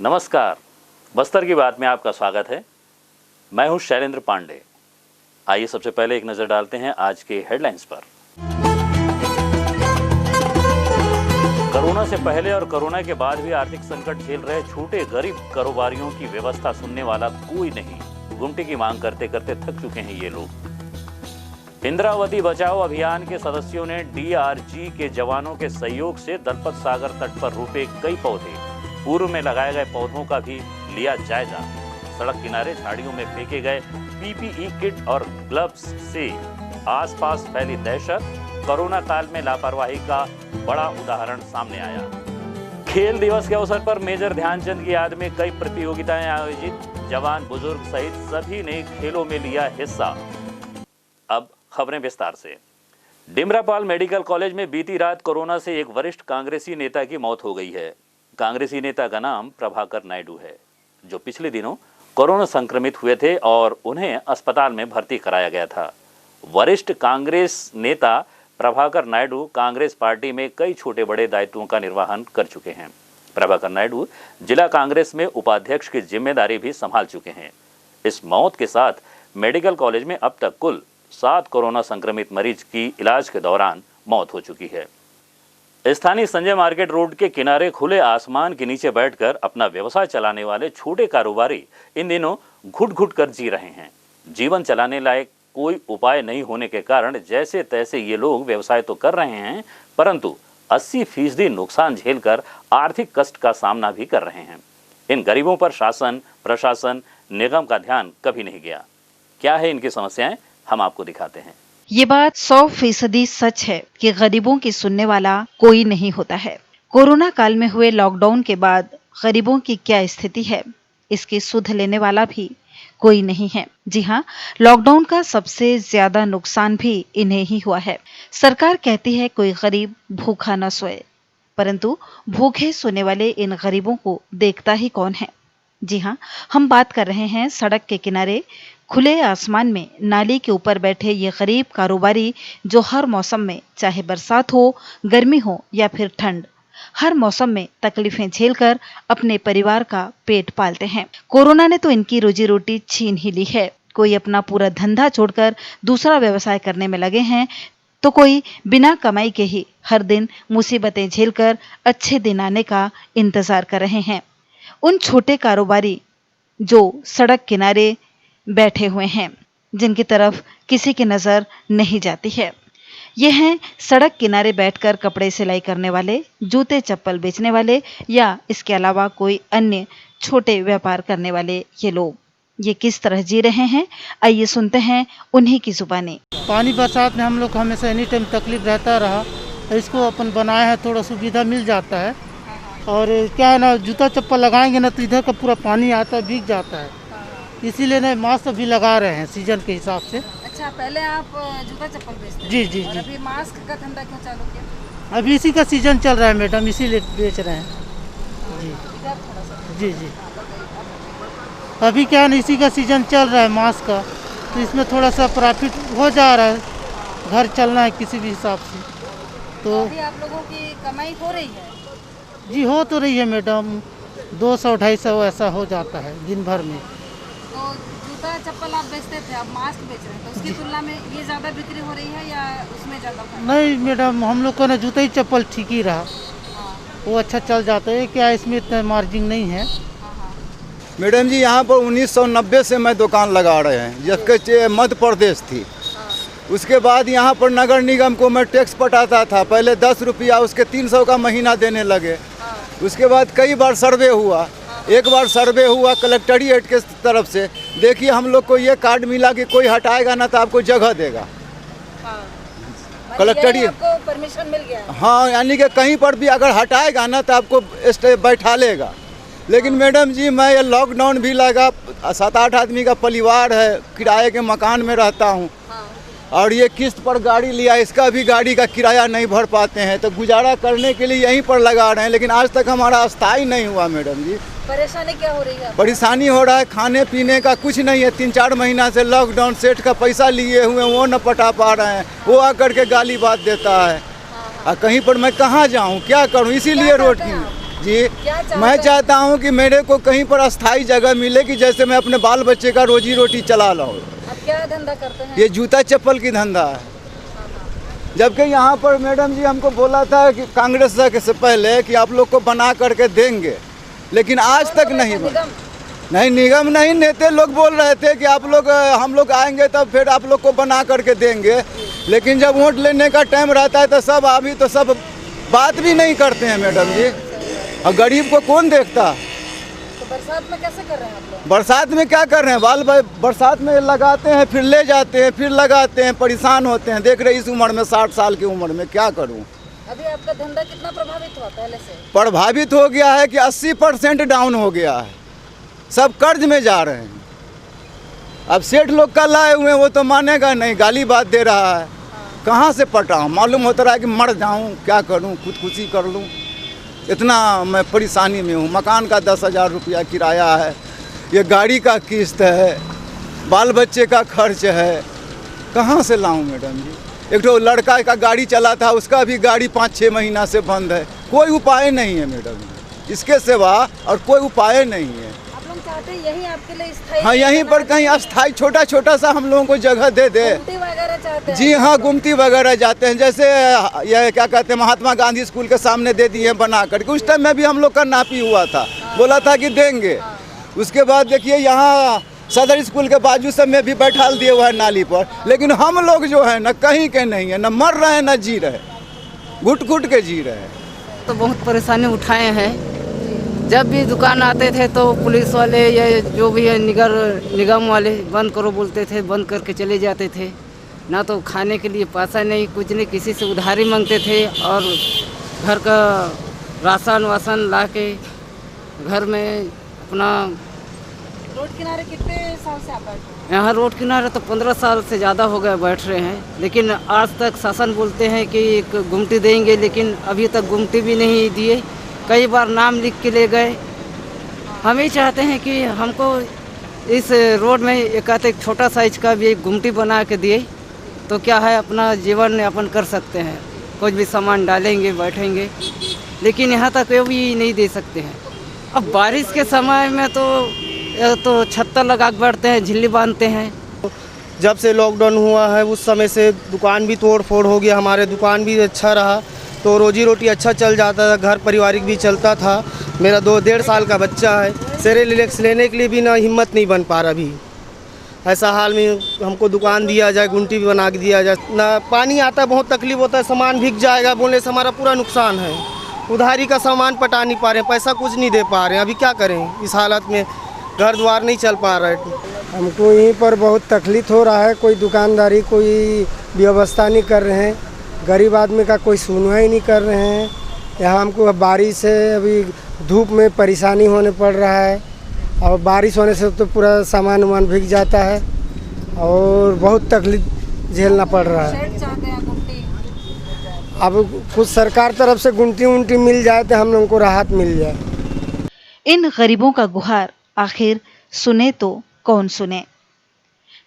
नमस्कार, बस्तर की बात में आपका स्वागत है। मैं हूं शैलेंद्र पांडे। आइए सबसे पहले एक नजर डालते हैं आज के हेडलाइंस पर। कोरोना से पहले और कोरोना के बाद भी आर्थिक संकट झेल रहे छोटे गरीब कारोबारियों की व्यवस्था सुनने वाला कोई नहीं। गुमटी की मांग करते करते थक चुके हैं ये लोग। इंद्रावती बचाओ अभियान के सदस्यों ने डीआरजी के जवानों के सहयोग से दलपत सागर तट पर रोपे कई पौधे। पूर्व में लगाए गए पौधों का भी लिया जायजा। सड़क किनारे झाड़ियों में फेंके गए पीपीई किट और ग्लव्स से आसपास फैली दहशत। कोरोना काल में लापरवाही का बड़ा उदाहरण सामने आया। खेल दिवस के अवसर पर मेजर ध्यानचंद की याद में कई प्रतियोगिताएं आयोजित। जवान बुजुर्ग सहित सभी ने खेलों में लिया हिस्सा। अब खबरें विस्तार से। डिमरापाल मेडिकल कॉलेज में बीती रात कोरोना से एक वरिष्ठ कांग्रेसी नेता की मौत हो गई है। कांग्रेसी नेता का नाम प्रभाकर नायडू है, जो पिछले दिनों कोरोना संक्रमित हुए थे और उन्हें अस्पताल में भर्ती कराया गया था। वरिष्ठ कांग्रेस नेता प्रभाकर नायडू कांग्रेस पार्टी में कई छोटे बड़े दायित्वों का निर्वहन कर चुके हैं। प्रभाकर नायडू जिला कांग्रेस में उपाध्यक्ष की जिम्मेदारी भी संभाल चुके हैं। इस मौत के साथ मेडिकल कॉलेज में अब तक कुल 7 कोरोना संक्रमित मरीज की इलाज के दौरान मौत हो चुकी है। स्थानीय संजय मार्केट रोड के किनारे खुले आसमान के नीचे बैठकर अपना व्यवसाय चलाने वाले छोटे कारोबारी इन दिनों घुट घुट कर जी रहे हैं। जीवन चलाने लायक कोई उपाय नहीं होने के कारण जैसे तैसे ये लोग व्यवसाय तो कर रहे हैं, परंतु 80% नुकसान झेलकर आर्थिक कष्ट का सामना भी कर रहे हैं। इन गरीबों पर शासन, प्रशासन, निगम का ध्यान कभी नहीं गया। क्या है इनकी समस्याएं, हम आपको दिखाते हैं। ये बात 100% सच है कि गरीबों की सुनने वाला कोई नहीं होता है। कोरोना काल में हुए लॉकडाउन के बाद गरीबों की क्या स्थिति है, इसकी सुध लेने वाला भी कोई नहीं है। जी हाँ, लॉकडाउन का सबसे ज्यादा नुकसान भी इन्हें ही हुआ है। सरकार कहती है कोई गरीब भूखा न सोए, परंतु भूखे सोने वाले इन गरीबों को देखता ही कौन है। जी हाँ, हम बात कर रहे हैं सड़क के किनारे खुले आसमान में नाली के ऊपर बैठे ये गरीब कारोबारी, जो हर मौसम में, चाहे बरसात हो, गर्मी हो या फिर ठंड, हर मौसम में तकलीफें झेलकर अपने परिवार का पेट पालते हैं। कोरोना ने तो इनकी रोजी रोटी छीन ही ली है। कोई अपना पूरा धंधा छोड़कर दूसरा व्यवसाय करने में लगे हैं, तो कोई बिना कमाई के ही हर दिन मुसीबतें झेलकर अच्छे दिन आने का इंतजार कर रहे हैं। उन छोटे कारोबारी जो सड़क किनारे बैठे हुए हैं, जिनकी तरफ किसी की नजर नहीं जाती है, ये हैं सड़क किनारे बैठकर कपड़े सिलाई करने वाले, जूते चप्पल बेचने वाले या इसके अलावा कोई अन्य छोटे व्यापार करने वाले ये लोग। ये किस तरह जी रहे हैं, आइए सुनते हैं उन्हीं की जुबानी। पानी बरसात में हम लोग हमेशा एनी टाइम तकलीफ रहता रहा, इसको अपन बनाया है, थोड़ा सुविधा मिल जाता है। और क्या है ना, जूता चप्पल लगाएंगे ना तो इधर का पूरा पानी आता है, भीग जाता है, इसीलिए ना मास्क भी लगा रहे हैं सीजन के हिसाब से। अच्छा, पहले आप जूता चप्पल बेचते थे? जी जी और जी। अभी मास्क का धंधा क्यों चालू किया? अभी इसी का सीजन चल रहा है मैडम, इसीलिए बेच रहे हैं। जी इधर थोड़ा सा। जी जी। अभी क्या है ना, इसी का सीजन चल रहा है मास्क का, तो इसमें थोड़ा सा प्रॉफिट हो जा रहा है, घर चलना है किसी भी हिसाब से। तो अभी आप लोगों की कमाई हो रही है? जी हो तो रही है मैडम, 200-250 ऐसा हो जाता है दिन भर में। तो जूता चप्पल आप बेचते थे, अब मास्क बेच रहे हैं, तो उसकी तुलना में ये ज़्यादा बिक्री हो रही है या उसमें ज़्यादा? नहीं मैडम, हम लोग को ना जूता ही चप्पल ठीक ही रहा, हाँ वो अच्छा चल जाता है। क्या इसमें इतना मार्जिन नहीं है। हाँ हाँ। मैडम जी, यहाँ पर 1990 से मैं दुकान लगा रहे हैं, जबकि मध्य प्रदेश थी। उसके बाद यहाँ पर नगर निगम को मैं टैक्स पटाता था, पहले 10 रुपया, उसके 300 का महीना देने लगे। उसके बाद कई बार सर्वे हुआ, एक बार सर्वे हुआ कलेक्ट्रेट के तरफ से, देखिए हम लोग को ये कार्ड मिला कि कोई हटाएगा ना तो आपको जगह देगा। कलेक्ट्रेट आपको परमिशन मिल गया है? हाँ, यानी कि कहीं पर भी अगर हटाएगा ना तो आपको बैठा लेगा। लेकिन मैडम जी, मैं ये लॉकडाउन भी लगा, 7-8 आदमी का परिवार है, किराए के मकान में रहता हूँ, और ये किस्त पर गाड़ी लिया, इसका भी गाड़ी का किराया नहीं भर पाते हैं, तो गुजारा करने के लिए यहीं पर लगा रहे हैं। लेकिन आज तक हमारा स्थायी नहीं हुआ मैडम जी। परेशानी क्या हो रही है? परेशानी हो रहा है, खाने पीने का कुछ नहीं है। 3-4 महीना से लॉकडाउन सेठ का पैसा लिए हुए, वो न पटा पा रहे हैं, वो आकर के गाली बात देता है। कहीं पर मैं कहाँ जाऊँ, क्या करूँ, इसीलिए रोड की जी क्या चाहते मैं हैं? चाहता हूँ कि मेरे को कहीं पर अस्थाई जगह मिले कि जैसे मैं अपने बाल बच्चे का रोजी रोटी चला लाऊं। आप क्या धंधा करते हैं? ये जूता चप्पल की धंधा है। जबकि यहाँ पर मैडम जी हमको बोला था कि कांग्रेस से पहले कि आप लोग को बना करके देंगे, लेकिन आज तक नहीं बना। नहीं, निगम नहीं, नेता लोग बोल रहे थे कि आप लोग हम लोग आएंगे तब फिर आप लोग को बना करके देंगे, लेकिन जब वोट लेने का टाइम रहता है तो सब अभी तो सब बात भी नहीं करते हैं मैडम जी। और गरीब को कौन देखता? तो बरसात में कैसे कर रहे हैं आप लोग? बरसात में क्या कर रहे हैं? बरसात में लगाते हैं, फिर ले जाते हैं, फिर लगाते हैं, परेशान होते हैं। देख रहे इस उम्र में, 60 साल की उम्र में क्या करूं? अभी आपका धंधा कितना प्रभावित हुआ पहले से? प्रभावित हो गया है कि 80% डाउन हो गया है। सब कर्ज में जा रहे हैं। अब सेठ लोग का लाए हुए हैं, वो तो मानेगा नहीं, गाली बात दे रहा है। कहाँ से पटाऊँ? मालूम होता रहा है कि मर जाऊँ, क्या करूँ, खुदकुशी कर लूँ। इतना मैं परेशानी में हूँ। मकान का 10,000 रुपया किराया है, ये गाड़ी का किस्त है, बाल बच्चे का खर्च है, कहाँ से लाऊं मैडम जी? एक तो लड़का का गाड़ी चला था, उसका भी गाड़ी 5-6 महीना से बंद है। कोई उपाय नहीं है मैडम जी, इसके सिवा और कोई उपाय नहीं है। आप लोग चाहते हैं यही आपके लिए स्थायी? हाँ, यहीं पर कहीं अस्थाई छोटा सा हम लोगों को जगह दे दे। गुमटी वगैरह चाहते हैं? जी हाँ, गुमटी वगैरह जाते हैं। जैसे ये क्या कहते हैं, महात्मा गांधी स्कूल के सामने दे दिए बना करके। उस टाइम में भी हम लोग का नापी हुआ था, बोला था कि देंगे। उसके बाद देखिए यहाँ सदर स्कूल के बाजू सब में भी बैठा दिए हुआ है नाली पर, लेकिन हम लोग जो है न कहीं के नहीं है, न मर रहे हैं न जी रहे, घुट घुट के जी रहे हैं। तो बहुत परेशानी उठाए हैं। जब भी दुकान आते थे तो पुलिस वाले या जो भी है निगम वाले बंद करो बोलते थे, बंद करके चले जाते थे। ना तो खाने के लिए पैसा नहीं, कुछ नहीं, किसी से उधारी मांगते थे और घर का राशन वासन ला के घर में अपना। रोड किनारे कितने साल से आप बैठे हैं? यहाँ रोड किनारे तो 15 साल से ज़्यादा हो गए बैठ रहे हैं, लेकिन आज तक शासन बोलते हैं कि एक गुमटी देंगे, लेकिन अभी तक गुमटी भी नहीं दिए। कई बार नाम लिख के ले गए। हम ये चाहते हैं कि हमको इस रोड में एक छोटा साइज का भी एक गुमटी बना के दिए तो क्या है, अपना जीवन यापन कर सकते हैं। कुछ भी सामान डालेंगे, बैठेंगे, लेकिन यहाँ तक वो भी नहीं दे सकते हैं। अब बारिश के समय में तो छत्ता लगा के बैठते हैं, झिल्ली बांधते हैं। जब से लॉकडाउन हुआ है उस समय से दुकान भी तोड़ फोड़ हो गया, हमारे दुकान भी अच्छा रहा तो रोजी रोटी अच्छा चल जाता था, घर पारिवारिक भी चलता था। मेरा 2-1.5 साल का बच्चा है, सेरेलैक्स लेने के लिए भी ना हिम्मत नहीं बन पा रहा। अभी ऐसा हाल में हमको दुकान दिया जाए, गुंटी भी बना के दिया जाए। ना पानी आता है, बहुत तकलीफ होता है, सामान भीग जाएगा बोलने से हमारा पूरा नुकसान है। उधारी का सामान पटा नहीं पा रहे हैं, पैसा कुछ नहीं दे पा रहे हैं। अभी क्या करें, इस हालत में घर द्वार नहीं चल पा रहा है। हमको यहीं पर बहुत तकलीफ हो रहा है, कोई दुकानदारी कोई व्यवस्था नहीं कर रहे हैं, गरीब आदमी का कोई सुनवाई नहीं कर रहे हैं। यहाँ हमको बारिश है, अभी धूप में परेशानी होने पड़ रहा है और बारिश होने से तो पूरा सामान वामान भीग जाता है और बहुत तकलीफ झेलना पड़ रहा है। शेड चाहते हैं गुमटी? अब कुछ सरकार तरफ से गुमटी उमटी मिल जाए तो हम लोगों को राहत मिल जाए। इन गरीबों का गुहार आखिर सुने तो कौन सुने?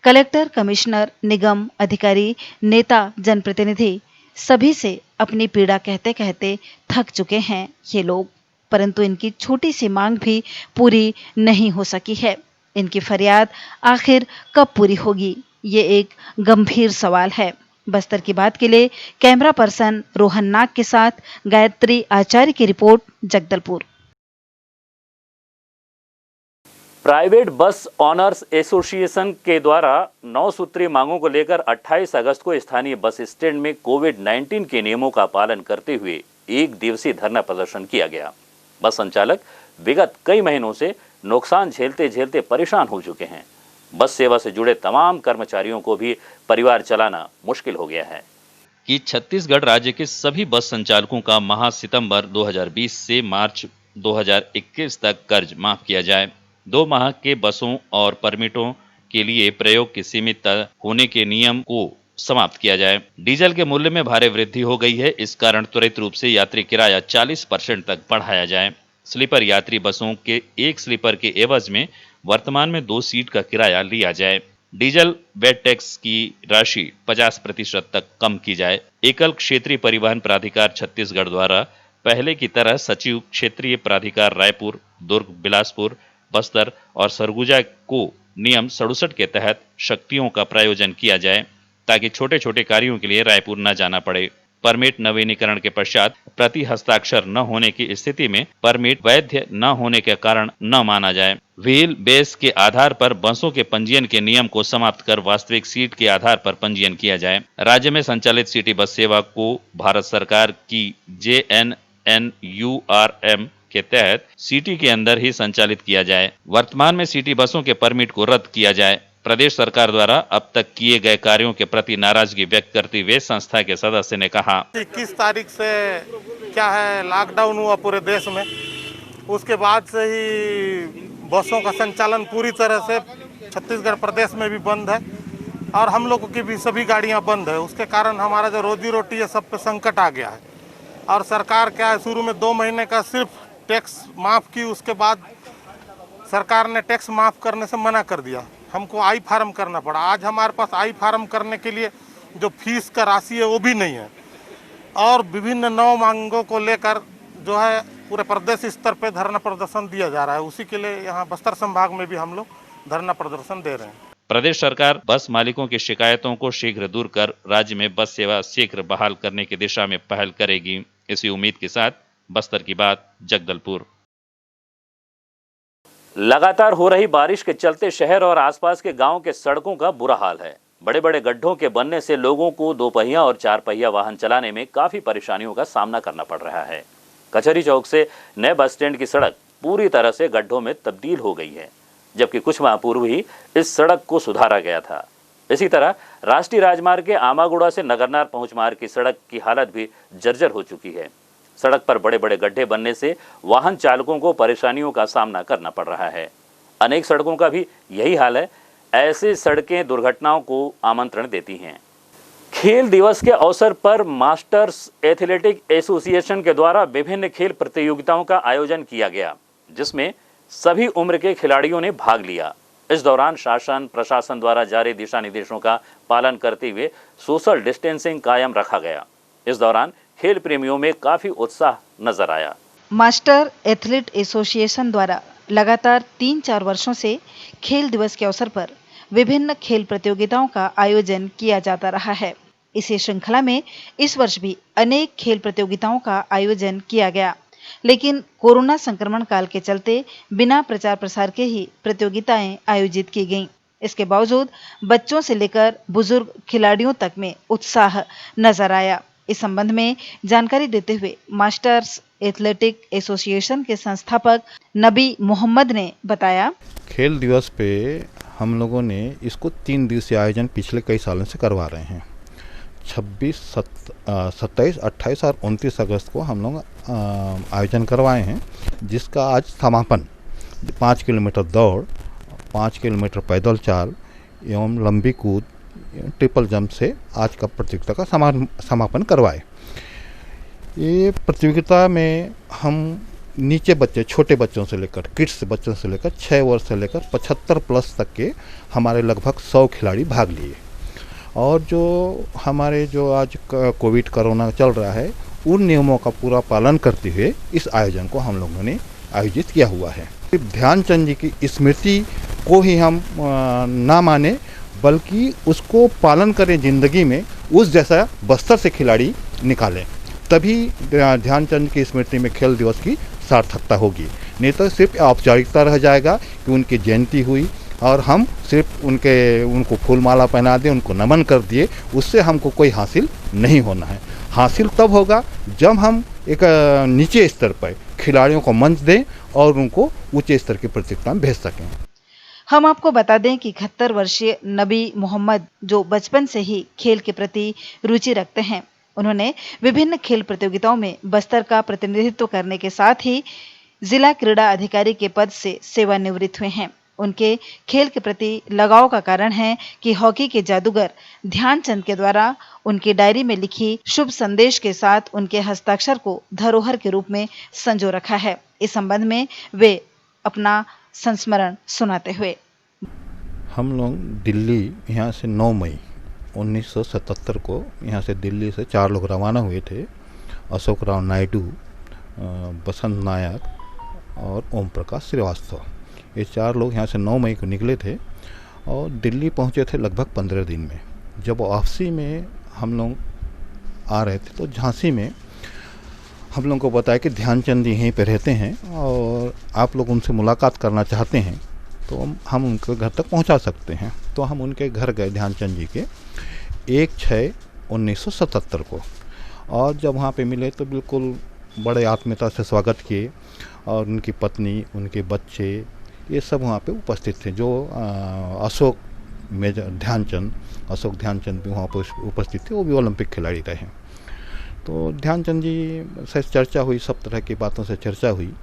कलेक्टर, कमिश्नर, निगम अधिकारी, नेता, जनप्रतिनिधि सभी से अपनी पीड़ा कहते कहते थक चुके हैं ये लोग, परंतु इनकी छोटी सी मांग भी पूरी नहीं हो सकी है। इनकी फरियाद आखिर कब पूरी होगी, ये एक गंभीर सवाल है। बस्तर की बात के लिए कैमरा पर्सन रोहन नाग के साथ गायत्री आचार्य की report, Jagdalpur. Private bus owners association के द्वारा 9 सूत्रीय मांगों को लेकर 28 अगस्त को स्थानीय बस स्टैंड में कोविड-19 के नियमों का पालन करते हुए 1 दिवसीय धरना प्रदर्शन किया गया। बस संचालक विगत कई महीनों से नुकसान झेलते झेलते परेशान हो चुके हैं। बस सेवा से जुड़े तमाम कर्मचारियों को भी परिवार चलाना मुश्किल हो गया है कि छत्तीसगढ़ राज्य के सभी बस संचालकों का माह सितंबर 2020 से मार्च 2021 तक कर्ज माफ किया जाए। 2 माह के बसों और परमिटों के लिए प्रयोग के सीमित होने के नियम को समाप्त किया जाए। डीजल के मूल्य में भारी वृद्धि हो गई है, इस कारण त्वरित रूप से यात्री किराया 40% तक बढ़ाया जाए। स्लीपर यात्री बसों के 1 स्लीपर के एवज में वर्तमान में 2 सीट का किराया लिया जाए। डीजल वेट टैक्स की राशि 50% तक कम की जाए। एकल क्षेत्रीय परिवहन प्राधिकार छत्तीसगढ़ द्वारा पहले की तरह सचिव क्षेत्रीय प्राधिकार रायपुर, दुर्ग, बिलासपुर, बस्तर और सरगुजा को नियम 67 के तहत शक्तियों का प्रायोजन किया जाए ताकि छोटे छोटे कार्यों के लिए रायपुर न जाना पड़े। परमिट नवीनीकरण के पश्चात प्रति हस्ताक्षर न होने की स्थिति में परमिट वैध न होने के कारण न माना जाए। व्हील बेस के आधार पर बसों के पंजीयन के नियम को समाप्त कर वास्तविक सीट के आधार पर पंजीयन किया जाए। राज्य में संचालित सिटी बस सेवा को भारत सरकार की JNNURM के तहत सिटी के अंदर ही संचालित किया जाए। वर्तमान में सिटी बसों के परमिट को रद्द किया जाए। प्रदेश सरकार द्वारा अब तक किए गए कार्यों के प्रति नाराजगी व्यक्त करते हुए संस्था के सदस्य ने कहा, 21 तारीख से क्या है लॉकडाउन हुआ पूरे देश में, उसके बाद से ही बसों का संचालन पूरी तरह से छत्तीसगढ़ प्रदेश में भी बंद है और हम लोगों की भी सभी गाड़ियां बंद है। उसके कारण हमारा जो रोजी रोटी है सब पे संकट आ गया है। और सरकार क्या है, शुरू में 2 महीने का सिर्फ टैक्स माफ़ की, उसके बाद सरकार ने टैक्स माफ़ करने से मना कर दिया। हमको आई फार्म करना पड़ा। आज हमारे पास आई फार्म करने के लिए जो फीस का राशि है वो भी नहीं है। और विभिन्न नौ मांगों को लेकर जो है पूरे प्रदेश स्तर पे धरना प्रदर्शन दिया जा रहा है। उसी के लिए यहाँ बस्तर संभाग में भी हम लोग धरना प्रदर्शन दे रहे हैं। प्रदेश सरकार बस मालिकों की शिकायतों को शीघ्र दूर कर राज्य में बस सेवा शीघ्र बहाल करने की दिशा में पहल करेगी। इसी उम्मीद के साथ बस्तर की बात, जगदलपुर। लगातार हो रही बारिश के चलते शहर और आसपास के गांव के सड़कों का बुरा हाल है। बड़े बड़े गड्ढों के बनने से लोगों को 2 पहिया और 4 पहिया वाहन चलाने में काफी परेशानियों का सामना करना पड़ रहा है। कचहरी चौक से नए बस स्टैंड की सड़क पूरी तरह से गड्ढों में तब्दील हो गई है, जबकि कुछ माह पूर्व ही इस सड़क को सुधारा गया था। इसी तरह राष्ट्रीय राजमार्ग के आमागुड़ा से नगरनार पहुंच मार्ग की सड़क की हालत भी जर्जर हो चुकी है। सड़क पर बड़े बड़े गड्ढे बनने से वाहन चालकों को परेशानियों का सामना करना पड़ रहा है। अनेक सड़कों का भी यही हाल है। ऐसी सड़कें दुर्घटनाओं को आमंत्रण देती हैं। खेल दिवस के अवसर पर मास्टर्स एथलेटिक एसोसिएशन के द्वारा विभिन्न खेल प्रतियोगिताओं का आयोजन किया गया, जिसमें सभी उम्र के खिलाड़ियों ने भाग लिया। इस दौरान शासन प्रशासन द्वारा जारी दिशा निर्देशों का पालन करते हुए सोशल डिस्टेंसिंग कायम रखा गया। इस दौरान खेल प्रेमियों में काफी उत्साह नजर आया। मास्टर एथलीट एसोसिएशन द्वारा लगातार 3-4 वर्षों से खेल दिवस के अवसर पर विभिन्न खेल प्रतियोगिताओं का आयोजन किया जाता रहा है। इसी श्रृंखला में इस वर्ष भी अनेक खेल प्रतियोगिताओं का आयोजन किया गया, लेकिन कोरोना संक्रमण काल के चलते बिना प्रचार प्रसार के ही प्रतियोगिताएं आयोजित की गईं। इसके बावजूद बच्चों से लेकर बुजुर्ग खिलाड़ियों तक में उत्साह नजर आया। इस संबंध में जानकारी देते हुए मास्टर्स एथलेटिक एसोसिएशन के संस्थापक नबी मोहम्मद ने बताया, खेल दिवस पे हम लोगों ने इसको 3 दिवसीय आयोजन पिछले कई सालों से करवा रहे हैं। 26, 27, 28 और 29 अगस्त को हम लोग आयोजन करवाए हैं, जिसका आज समापन 5 किलोमीटर दौड़, 5 किलोमीटर पैदल चाल एवं लंबी कूद, ट्रिपल जंप से आज का प्रतियोगिता का समापन करवाए। ये प्रतियोगिता में हम नीचे बच्चे, छोटे बच्चों से लेकर किड्स बच्चों से लेकर 6 वर्ष से लेकर 75 प्लस तक के हमारे लगभग 100 खिलाड़ी भाग लिए। और जो आज कोविड कोरोना चल रहा है, उन नियमों का पूरा पालन करते हुए इस आयोजन को हम लोगों ने आयोजित किया हुआ है। ध्यानचंद जी की स्मृति को ही हम ना माने, बल्कि उसको पालन करें जिंदगी में, उस जैसा बस्तर से खिलाड़ी निकालें, तभी ध्यानचंद की स्मृति में खेल दिवस की सार्थकता होगी। नहीं तो सिर्फ औपचारिकता रह जाएगा कि उनकी जयंती हुई और हम सिर्फ उनको फूलमाला पहना दें, उनको नमन कर दिए, उससे हमको कोई हासिल नहीं होना है। हासिल तब होगा जब हम एक नीचे स्तर पर खिलाड़ियों को मंच दें और उनको ऊंचे स्तर की प्रतियोगिता में भेज सकें। हम आपको बता दें कि 71 वर्षीय नबी मोहम्मद जो बचपन से ही खेल के प्रति रुचि रखते हैं, उन्होंने विभिन्न खेल प्रतियोगिताओं में बस्तर का प्रतिनिधित्व करने के साथ ही जिला क्रीड़ा अधिकारी के पद से सेवानिवृत्त हुए हैं। उनके खेल के प्रति लगाव का कारण है कि हॉकी के जादूगर ध्यानचंद के द्वारा उनकी डायरी में लिखी शुभ संदेश के साथ उनके हस्ताक्षर को धरोहर के रूप में संजो रखा है। इस संबंध में वे अपना संस्मरण सुनाते हुए, हम लोग दिल्ली यहाँ से 9 मई 1977 को यहाँ से दिल्ली से 4 लोग रवाना हुए थे। अशोक राव नायडू, बसंत नायक और ओम प्रकाश श्रीवास्तव। ये 4 लोग यहाँ से 9 मई को निकले थे और दिल्ली पहुँचे थे लगभग 15 दिन में। जब वापसी में हम लोग आ रहे थे तो झांसी में हम लोगों को बताया कि ध्यानचंद यहीं पे रहते हैं और आप लोग उनसे मुलाकात करना चाहते हैं तो हम उनके घर तक पहुंचा सकते हैं। तो हम उनके घर गए ध्यानचंद जी के 1/6/1977 को, और जब वहाँ पे मिले तो बिल्कुल बड़े आत्मीयता से स्वागत किए और उनकी पत्नी, उनके बच्चे, ये सब वहाँ पे उपस्थित थे। जो अशोक ध्यानचंद भी वहाँ पर उपस्थित थे, वो भी ओलंपिक खिलाड़ी रहे। तो ध्यानचंद जी से चर्चा हुई, सब तरह की बातों से चर्चा हुई।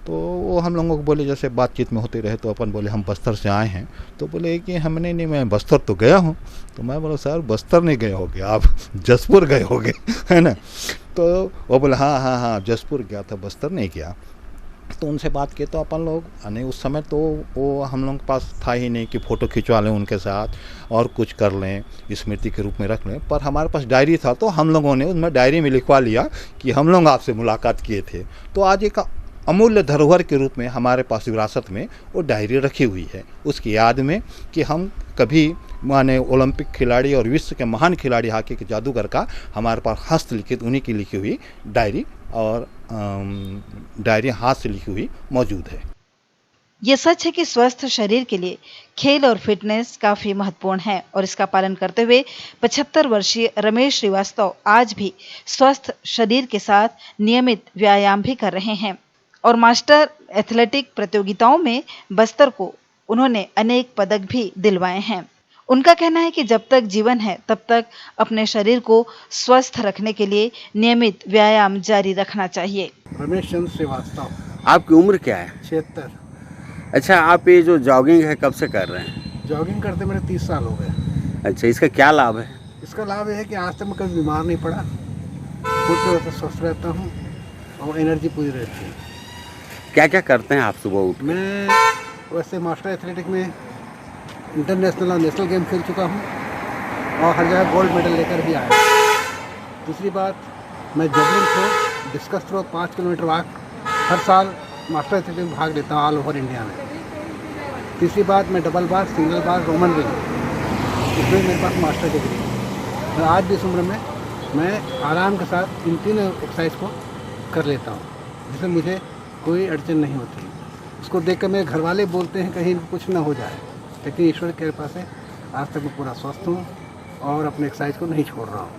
तो वो हम लोगों को बोले, जैसे बातचीत में होते रहे, तो अपन बोले हम बस्तर से आए हैं। तो बोले कि हमने नहीं, मैं बस्तर तो गया हूँ। तो मैं बोला सर बस्तर नहीं गए होगे आप, जसपुर गए होगे, है ना। तो वो बोले हाँ जसपुर गया था, बस्तर नहीं गया। तो उनसे बात की तो अपन लोग नहीं, उस समय तो वो हम लोगों के पास था ही नहीं कि फ़ोटो खिंचवा लें उनके साथ और कुछ कर लें, स्मृति के रूप में रख लें। पर हमारे पास डायरी था तो हम लोगों ने उसमें डायरी में लिखवा लिया कि हम लोग आपसे मुलाकात किए थे। तो आज एक अमूल्य धरोहर के रूप में हमारे पास विरासत में वो डायरी रखी हुई है, उसकी याद में कि हम कभी माने ओलंपिक खिलाड़ी और विश्व के महान खिलाड़ी हॉकी के जादूगर का हमारे पास हस्तलिखित उन्हीं की लिखी हुई डायरी और डायरी हाथ से लिखी हुई मौजूद है। ये सच है कि स्वस्थ शरीर के लिए खेल और फिटनेस काफी महत्वपूर्ण है और इसका पालन करते हुए 75 वर्षीय रमेश श्रीवास्तव आज भी स्वस्थ शरीर के साथ नियमित व्यायाम भी कर रहे हैं और मास्टर एथलेटिक प्रतियोगिताओं में बस्तर को उन्होंने अनेक पदक भी दिलवाए हैं। उनका कहना है कि जब तक जीवन है तब तक अपने शरीर को स्वस्थ रखने के लिए नियमित व्यायाम जारी रखना चाहिए। रमेश चंद्र श्रीवास्तव। आपकी उम्र क्या है? 76। अच्छा, आप ये जो जॉगिंग है कब से कर रहे हैं? जॉगिंग करते मेरे 30 साल हो गए। अच्छा, इसका क्या लाभ है? इसका लाभ यह है कि आज तक मैं कभी बीमार नहीं पड़ा, खुद तरह से स्वस्थ रहता हूँ और एनर्जी पूरी रहती है। क्या क्या करते हैं आप सुबह उठ? मैं वैसे मास्टर एथलेटिक में इंटरनेशनल और नेशनल गेम खेल चुका हूँ और हर जगह गोल्ड मेडल लेकर भी आया। दूसरी बात, मैं javelin throw, discus throw, 5 kilometre walk हर साल मास्टर एथलेटिक में भाग लेता हूँ ऑल ओवर इंडिया में। तीसरी बात, मैं डबल बार, सिंगल बार, रोमन रिंग, इसमें मेरे पास मास्टर डिग्री है। और आज भी इस उम्र में मैं आराम के साथ इन 3 एक्सरसाइज को कर लेता हूँ, जिससे मुझे कोई अड़चन नहीं होती। उसको देख कर मेरे घर वाले बोलते हैं कहीं कुछ ना हो जाए, लेकिन ईश्वर के कृपा से आज तक मैं पूरा स्वस्थ हूँ और अपने एक्सरसाइज को नहीं छोड़ रहा हूँ।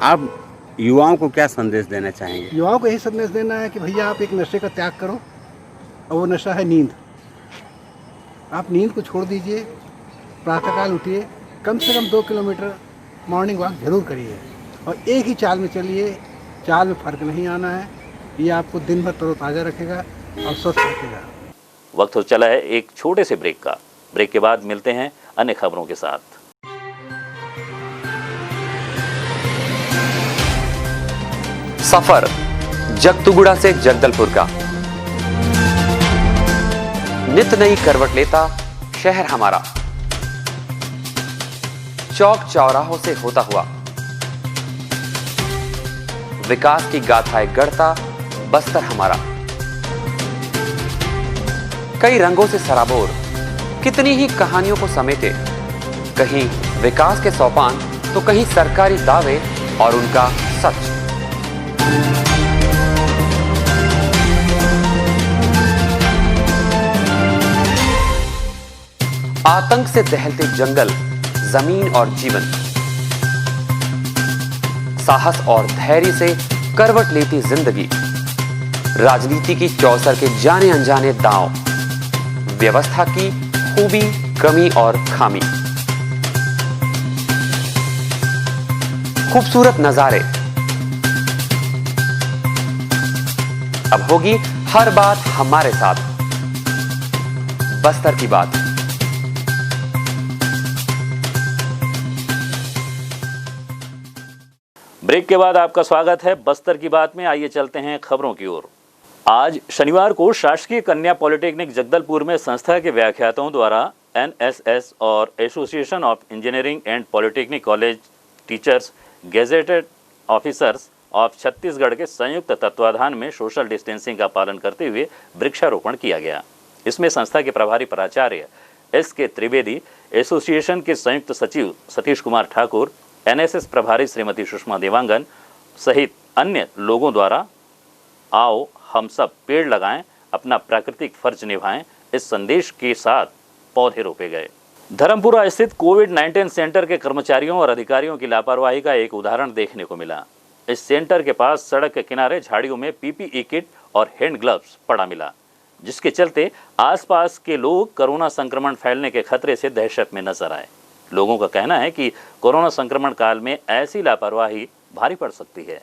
आप युवाओं को क्या संदेश देना चाहेंगे? युवाओं को यही संदेश देना है कि भैया आप एक नशे का त्याग करो, और वो नशा है नींद। आप नींद को छोड़ दीजिए, प्रातःकाल उठिए, कम से कम 2 किलोमीटर मॉर्निंग वॉक जरूर करिए और एक ही चाल में चलिए। चाल में फ़र्क नहीं आना है, ये आपको दिन भर तरोताज़ा रखेगा और स्वस्थ रखेगा। वक्त हो चला है एक छोटे से ब्रेक का। ब्रेक के बाद मिलते हैं अन्य खबरों के साथ। सफर जगतुगुड़ा से जगदलपुर का, नित नई करवट लेता शहर हमारा, चौक चौराहों से होता हुआ विकास की गाथाएं गढ़ता बस्तर हमारा। कई रंगों से सराबोर कितनी ही कहानियों को समेटे, कहीं विकास के सोपान तो कहीं सरकारी दावे और उनका सच। आतंक से दहलते जंगल, जमीन और जीवन, साहस और धैर्य से करवट लेती जिंदगी, राजनीति की चौसर के जाने अनजाने दांव, व्यवस्था की खूबी, कमी और खामी, खूबसूरत नजारे। अब होगी हर बात हमारे साथ, बस्तर की बात। ब्रेक के बाद आपका स्वागत है बस्तर की बात में। आइए चलते हैं खबरों की ओर। आज शनिवार को शासकीय कन्या पॉलिटेक्निक जगदलपुर में संस्था के व्याख्याताओं द्वारा एनएसएस और association of engineering and polytechnic college teachers, gazetted officers of Chhattisgarh के संयुक्त तत्वाधान में सोशल डिस्टेंसिंग का पालन करते हुए वृक्षारोपण किया गया। इसमें संस्था के प्रभारी प्राचार्य S.K. त्रिवेदी, एसोसिएशन के संयुक्त सचिव सतीश कुमार ठाकुर, NSS प्रभारी श्रीमती सुषमा देवांगन सहित अन्य लोगों द्वारा आओ हम सब पेड़ लगाएं, अपना प्राकृतिक फर्ज निभाएं इस संदेश के साथ पौधे रोपे गए। धर्मपुरा स्थित कोविड-19 सेंटर के कर्मचारियों और अधिकारियों की लापरवाही का एक उदाहरण देखने को मिला। इस सेंटर के पास सड़क के किनारे झाड़ियों में PPE किट और हैंड ग्लव्स पड़ा मिला, जिसके चलते आसपास के लोग कोरोना संक्रमण फैलने के खतरे से दहशत में नजर आए। लोगों का कहना है कि कोरोना संक्रमण काल में ऐसी लापरवाही भारी पड़ सकती है।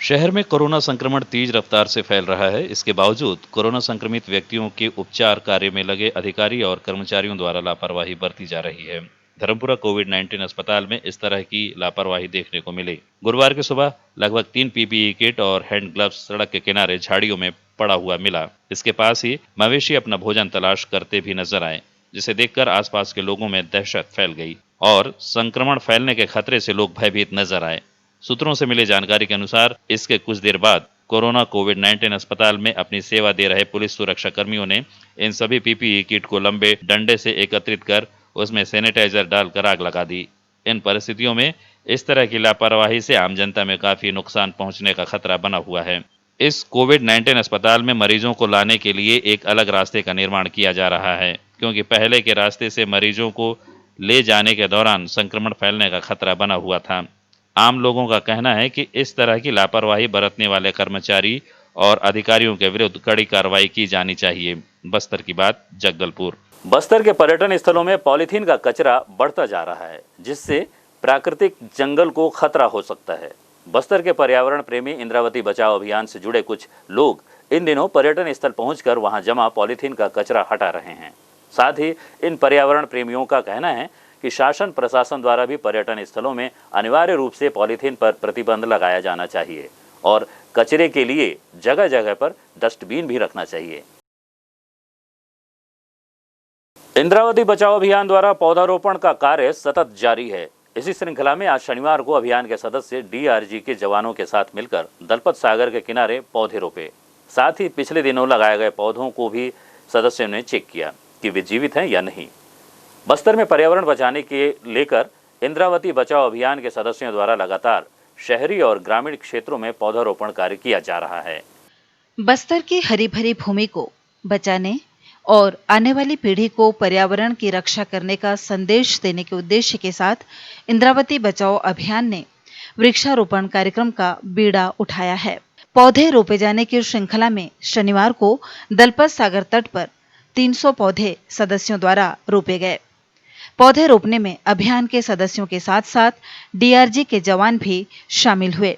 शहर में कोरोना संक्रमण तेज रफ्तार से फैल रहा है। इसके बावजूद कोरोना संक्रमित व्यक्तियों के उपचार कार्य में लगे अधिकारी और कर्मचारियों द्वारा लापरवाही बरती जा रही है। धर्मपुरा कोविड-19 अस्पताल में इस तरह की लापरवाही देखने को मिली। गुरुवार की सुबह लगभग 3 PPE किट और हैंड ग्लव्स सड़क के किनारे झाड़ियों में पड़ा हुआ मिला। इसके पास ही मवेशी अपना भोजन तलाश करते भी नजर आए, जिसे देखकर आसपास के लोगों में दहशत फैल गई और संक्रमण फैलने के खतरे से लोग भयभीत नजर आए। सूत्रों से मिली जानकारी के अनुसार इसके कुछ देर बाद कोरोना कोविड-19 अस्पताल में अपनी सेवा दे रहे पुलिस सुरक्षा कर्मियों ने इन सभी PPE किट को लंबे डंडे से एकत्रित कर उसमें सैनिटाइजर डालकर आग लगा दी। इन परिस्थितियों में इस तरह की लापरवाही से आम जनता में काफी नुकसान पहुंचने का खतरा बना हुआ है। इस कोविड-19 अस्पताल में मरीजों को लाने के लिए एक अलग रास्ते का निर्माण किया जा रहा है, क्योंकि पहले के रास्ते से मरीजों को ले जाने के दौरान संक्रमण फैलने का खतरा बना हुआ था। आम लोगों का कहना है कि इस तरह की लापरवाही बरतने वाले कर्मचारी और अधिकारियों के विरुद्ध कड़ी कार्रवाई की जानी चाहिए। बस्तर की बात, जगदलपुर। बस्तर के पर्यटन स्थलों में पॉलीथीन का कचरा बढ़ता जा रहा है, जिससे प्राकृतिक जंगल को खतरा हो सकता है। बस्तर के पर्यावरण प्रेमी इंद्रावती बचाओ अभियान से जुड़े कुछ लोग इन दिनों पर्यटन स्थल पहुंचकर वहां जमा पॉलीथीन का कचरा हटा रहे हैं। साथ ही इन पर्यावरण प्रेमियों का कहना है कि शासन प्रशासन द्वारा भी पर्यटन स्थलों में अनिवार्य रूप से पॉलीथीन पर प्रतिबंध लगाया जाना चाहिए और कचरे के लिए जगह जगह पर डस्टबिन भी रखना चाहिए। इंद्रावती बचाओ अभियान द्वारा पौधारोपण का कार्य सतत जारी है। इसी श्रृंखला में आज शनिवार को अभियान के सदस्य DRG के जवानों के साथ मिलकर दलपत सागर के किनारे पौधे रोपे। साथ ही पिछले दिनों लगाए गए पौधों को भी सदस्यों ने चेक किया कि वे जीवित हैं या नहीं। बस्तर में पर्यावरण बचाने के लेकर इंद्रावती बचाओ अभियान के सदस्यों द्वारा लगातार शहरी और ग्रामीण क्षेत्रों में पौधारोपण कार्य किया जा रहा है। बस्तर की हरी भरी भूमि को बचाने और आने वाली पीढ़ी को पर्यावरण की रक्षा करने का संदेश देने के उद्देश्य के साथ इंद्रावती बचाओ अभियान ने वृक्षारोपण कार्यक्रम का बीड़ा उठाया है। पौधे रोपे जाने की श्रृंखला में शनिवार को दलपत सागर तट पर 300 पौधे सदस्यों द्वारा रोपे गए। पौधे रोपने में अभियान के सदस्यों के साथ साथ DRG के जवान भी शामिल हुए।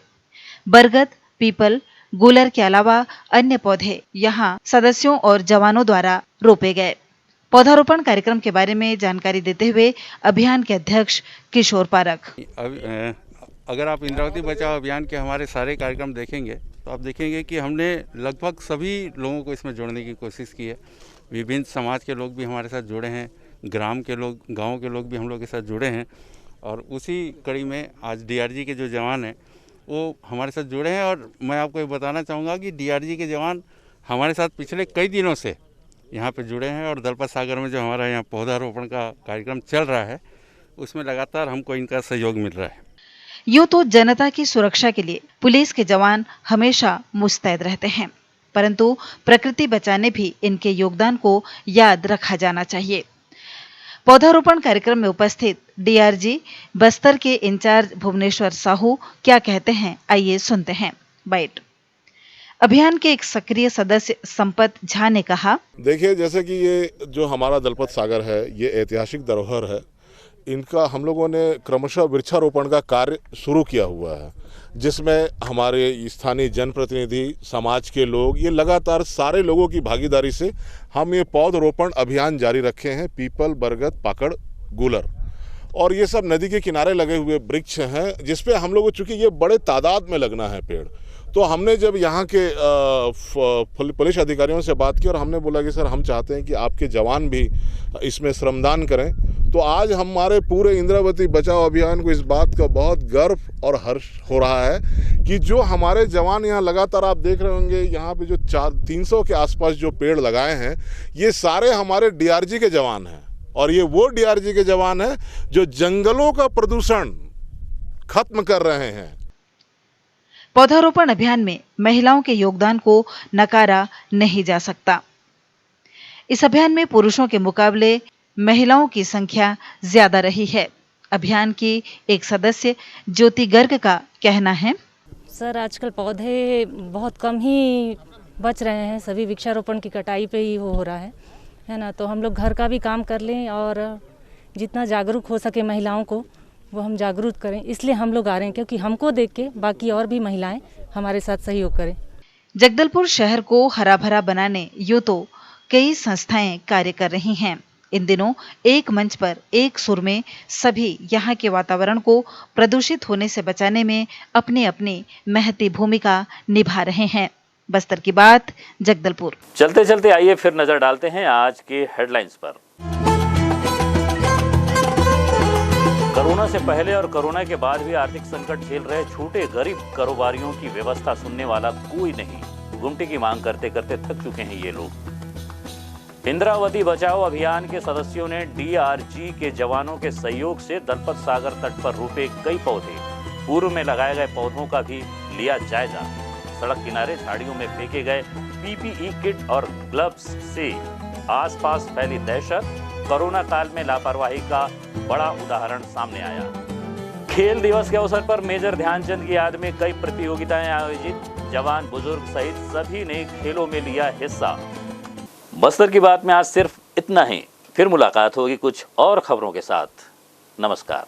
बरगद, पीपल, गूलर के अलावा अन्य पौधे यहां सदस्यों और जवानों द्वारा रोपे गए। पौधारोपण कार्यक्रम के बारे में जानकारी देते हुए अभियान के अध्यक्ष किशोर पारख, अगर आप इंद्रावती बचाओ अभियान के हमारे सारे कार्यक्रम देखेंगे तो आप देखेंगे कि हमने लगभग सभी लोगों को इसमें जोड़ने की कोशिश की है। विभिन्न समाज के लोग भी हमारे साथ जुड़े हैं, ग्राम के लोग, गांव के लोग भी हम लोग के साथ जुड़े हैं और उसी कड़ी में आज DRG के जो जवान हैं वो हमारे साथ जुड़े हैं। और मैं आपको ये बताना चाहूँगा कि DRG के जवान हमारे साथ पिछले कई दिनों से यहाँ पे जुड़े हैं और दलपत सागर में जो हमारा यहाँ पौधारोपण का कार्यक्रम चल रहा है उसमें लगातार हमको इनका सहयोग मिल रहा है। यूं तो जनता की सुरक्षा के लिए पुलिस के जवान हमेशा मुस्तैद रहते हैं, परंतु प्रकृति बचाने भी इनके योगदान को याद रखा जाना चाहिए। पौधारोपण कार्यक्रम में उपस्थित DRG बस्तर के इंचार्ज भुवनेश्वर साहू क्या कहते हैं, आइए सुनते हैं। बाइट। अभियान के एक सक्रिय सदस्य संपत झा ने कहा, देखिए जैसे कि ये जो हमारा दलपत सागर है ये ऐतिहासिक धरोहर है, इनका हम लोगों ने क्रमशः वृक्षारोपण का कार्य शुरू किया हुआ है, जिसमें हमारे स्थानीय जनप्रतिनिधि, समाज के लोग, ये लगातार सारे लोगों की भागीदारी से हम ये पौधरोपण अभियान जारी रखे हैं। पीपल, बरगद, पाकड़, गूलर और ये सब नदी के किनारे लगे हुए वृक्ष हैं, जिसपे हम लोग, चूँकि ये बड़े तादाद में लगना है पेड़, तो हमने जब यहाँ के पुलिस अधिकारियों से बात की और हमने बोला कि सर हम चाहते हैं कि आपके जवान भी इसमें श्रमदान करें, तो आज हमारे पूरे इंद्रावती बचाओ अभियान को इस बात का बहुत गर्व और हर्ष हो रहा है कि जो हमारे जवान यहाँ लगातार आप देख रहे होंगे, यहाँ पे जो 300 के आसपास जो पेड़ लगाए हैं, ये सारे हमारे डीआरजी के जवान हैं। और ये वो डीआरजी के जवान हैं जो जंगलों का प्रदूषण खत्म कर रहे हैं। पौधारोपण अभियान में महिलाओं के योगदान को नकारा नहीं जा सकता। इस अभियान में पुरुषों के मुकाबले महिलाओं की संख्या ज्यादा रही है। अभियान की एक सदस्य ज्योति गर्ग का कहना है, सर आजकल पौधे बहुत कम ही बच रहे हैं, सभी वृक्षारोपण की कटाई पे ही हो रहा है ना। तो हम लोग घर का भी काम कर लें और जितना जागरूक हो सके महिलाओं को वो हम जागरूक करें, इसलिए हम लोग आ रहे हैं, क्योंकि हमको देख के बाकी और भी महिलाएं हमारे साथ सहयोग करें। जगदलपुर शहर को हरा भरा बनाने यूं तो कई संस्थाएं कार्य कर रही हैं। इन दिनों एक मंच पर एक सुर में सभी यहाँ के वातावरण को प्रदूषित होने से बचाने में अपनी अपनी महती भूमिका निभा रहे हैं। बस्तर की बात, जगदलपुर। चलते चलते आइए फिर नजर डालते हैं आज के हेडलाइंस पर। कोरोना से पहले और कोरोना के बाद भी आर्थिक संकट झेल रहे छोटे गरीब कारोबारियों की व्यवस्था सुनने वाला कोई नहीं। गुमटी की मांग करते करते थक चुके हैं ये लोग। इंद्रावती बचाओ अभियान के सदस्यों ने डीआरजी के जवानों के सहयोग से दलपत सागर तट पर रोपे कई पौधे। पूर्व में लगाए गए पौधों का भी लिया जायजा। सड़क किनारे झाड़ियों में फेंके गए पीपीई किट और ग्लव्स से आसपास फैली दहशत। कोरोना काल में लापरवाही का बड़ा उदाहरण सामने आया। खेल दिवस के अवसर पर मेजर ध्यानचंद की याद में कई प्रतियोगिताएं आयोजित। जवान बुजुर्ग सहित सभी ने खेलों में लिया हिस्सा। बस्तर की बात में आज सिर्फ इतना ही। फिर मुलाकात होगी कुछ और खबरों के साथ। नमस्कार।